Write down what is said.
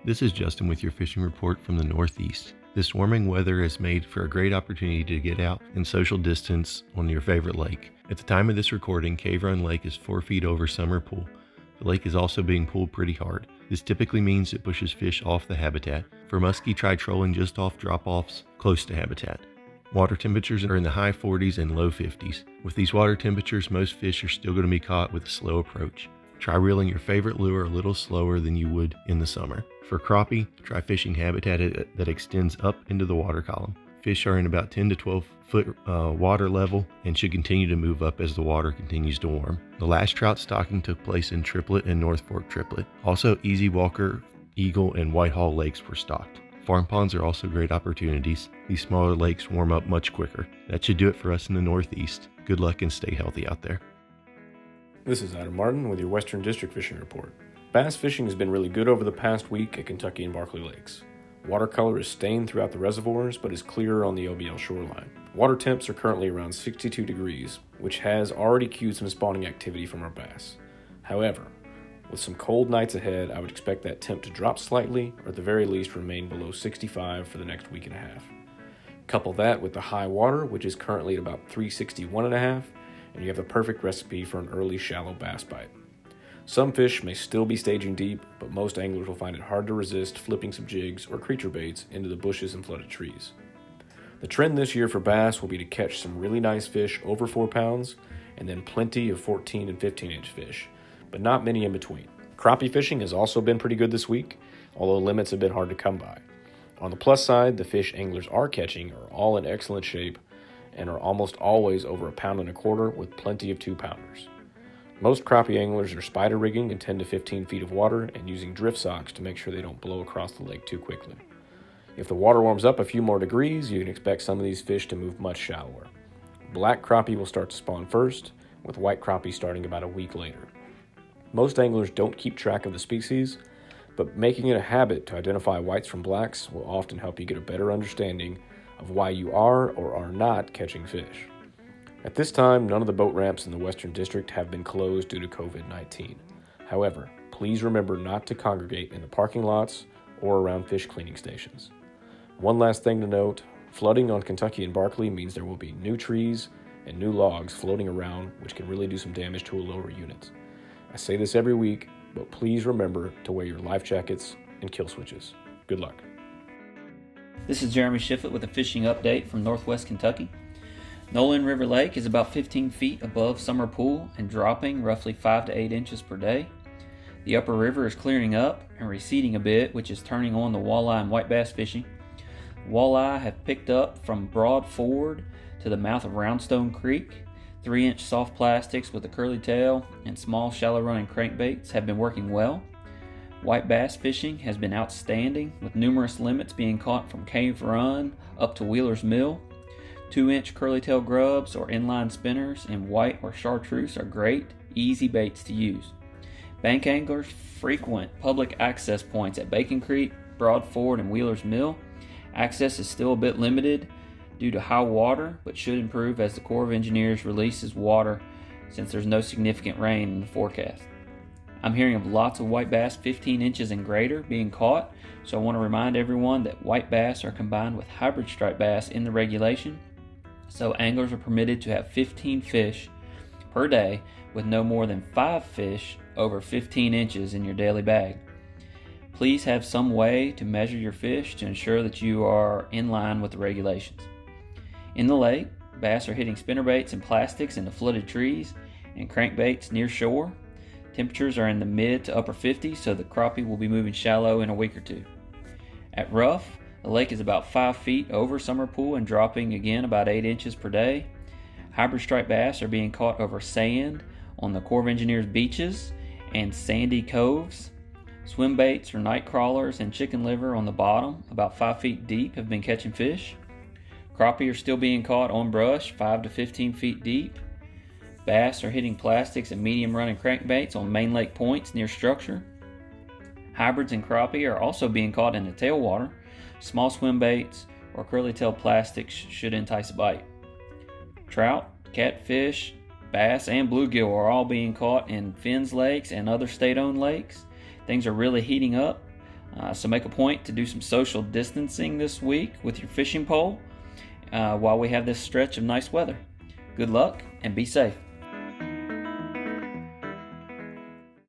This is Justin with your fishing report from the Northeast. This warming weather has made for a great opportunity to get out and social distance on your favorite lake. At the time of this recording, Cave Run Lake is 4 feet over summer pool. The lake is also being pulled pretty hard. This typically means it pushes fish off the habitat. For muskie, try trolling just off drop-offs close to habitat. Water temperatures are in the high 40s and low 50s. With these water temperatures, most fish are still going to be caught with a slow approach. Try reeling your favorite lure a little slower than you would in the summer. For crappie, try fishing habitat that extends up into the water column. Fish are in about 10 to 12 foot water level and should continue to move up as the water continues to warm. The last trout stocking took place in Triplet and North Fork Triplet. Also, Easy Walker, Eagle, and Whitehall lakes were stocked. Farm ponds are also great opportunities. These smaller lakes warm up much quicker. That should do it for us in the Northeast. Good luck and stay healthy out there. This is Adam Martin with your Western District Fishing Report. Bass fishing has been really good over the past week at Kentucky and Barkley Lakes. Watercolor is stained throughout the reservoirs, but is clearer on the OBL shoreline. Water temps are currently around 62 degrees, which has already cued some spawning activity from our bass. However, with some cold nights ahead, I would expect that temp to drop slightly, or at the very least remain below 65 for the next week and a half. Couple that with the high water, which is currently at about 361.5, and you have the perfect recipe for an early shallow bass bite. Some fish may still be staging deep, but most anglers will find it hard to resist flipping some jigs or creature baits into the bushes and flooded trees. The trend this year for bass will be to catch some really nice fish over 4 pounds, and then plenty of 14 and 15 inch fish, but not many in between. Crappie fishing has also been pretty good this week, although limits have been hard to come by. On the plus side, the fish anglers are catching are all in excellent shape and are almost always over 1.25 pounds with plenty of 2-pounders. Most crappie anglers are spider rigging in 10 to 15 feet of water and using drift socks to make sure they don't blow across the lake too quickly. If the water warms up a few more degrees, you can expect some of these fish to move much shallower. Black crappie will start to spawn first, with white crappie starting about a week later. Most anglers don't keep track of the species, but making it a habit to identify whites from blacks will often help you get a better understanding of why you are or are not catching fish. At this time, none of the boat ramps in the Western District have been closed due to COVID-19. However, please remember not to congregate in the parking lots or around fish cleaning stations. One last thing to note, flooding on Kentucky and Barkley means there will be new trees and new logs floating around, which can really do some damage to a lower unit. I say this every week, but please remember to wear your life jackets and kill switches. Good luck. This is Jeremy Shiflett with a fishing update from Northwest Kentucky. Nolan River Lake is about 15 feet above summer pool and dropping roughly 5 to 8 inches per day. The upper river is clearing up and receding a bit, which is turning on the walleye and white bass fishing. Walleye have picked up from Broad Ford to the mouth of Roundstone Creek. 3-inch soft plastics with a curly tail and small shallow running crankbaits have been working well. White bass fishing has been outstanding, with numerous limits being caught from Cave Run up to Wheeler's Mill. 2-inch curly-tail grubs or inline spinners in white or chartreuse are great, easy baits to use. Bank anglers frequent public access points at Bacon Creek, Broad Ford, and Wheeler's Mill. Access is still a bit limited due to high water, but should improve as the Corps of Engineers releases water since there's no significant rain in the forecast. I'm hearing of lots of white bass 15 inches and greater being caught, so I want to remind everyone that white bass are combined with hybrid striped bass in the regulation, so anglers are permitted to have 15 fish per day with no more than 5 fish over 15 inches in your daily bag. Please have some way to measure your fish to ensure that you are in line with the regulations. In the lake, bass are hitting spinnerbaits and plastics into flooded trees and crankbaits near shore. Temperatures are in the mid to upper 50s, so the crappie will be moving shallow in a week or two. At Rough, the lake is about 5 feet over summer pool and dropping again about 8 inches per day. Hybrid striped bass are being caught over sand on the Corps of Engineers beaches and sandy coves. Swim baits or night crawlers and chicken liver on the bottom, about 5 feet deep, have been catching fish. Crappie are still being caught on brush 5 to 15 feet deep. Bass are hitting plastics and medium running crankbaits on main lake points near structure. Hybrids and crappie are also being caught in the tailwater. Small swim baits or curly-tail plastics should entice a bite. Trout, catfish, bass, and bluegill are all being caught in Fens lakes and other state-owned lakes. Things are really heating up. So make a point to do some social distancing this week with your fishing pole while we have this stretch of nice weather. Good luck and be safe.